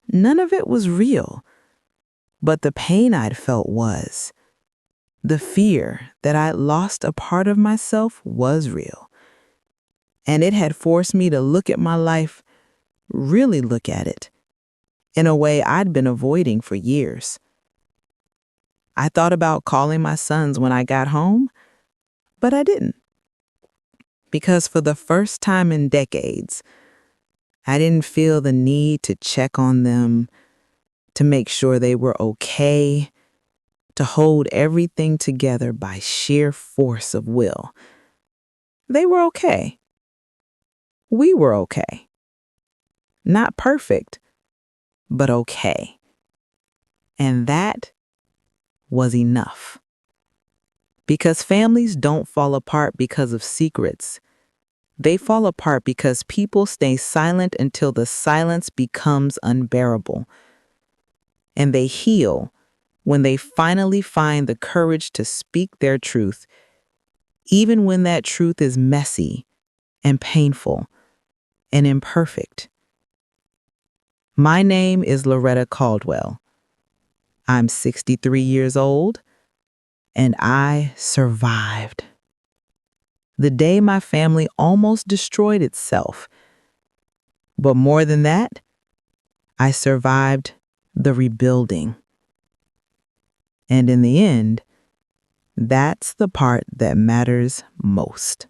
None of it was real, but the pain I'd felt was. The fear that I'd lost a part of myself was real. And it had forced me to look at my life, really look at it, in a way I'd been avoiding for years. I thought about calling my sons when I got home, but I didn't. Because for the first time in decades, I didn't feel the need to check on them, to make sure they were okay, to hold everything together by sheer force of will. They were okay. We were okay. Not perfect, but okay. And that was enough. Because families don't fall apart because of secrets. They fall apart because people stay silent until the silence becomes unbearable. And they heal when they finally find the courage to speak their truth, even when that truth is messy and painful and imperfect. My name is Loretta Caldwell. I'm 63 years old, and I survived. The day my family almost destroyed itself. But more than that, I survived the rebuilding. And in the end, that's the part that matters most.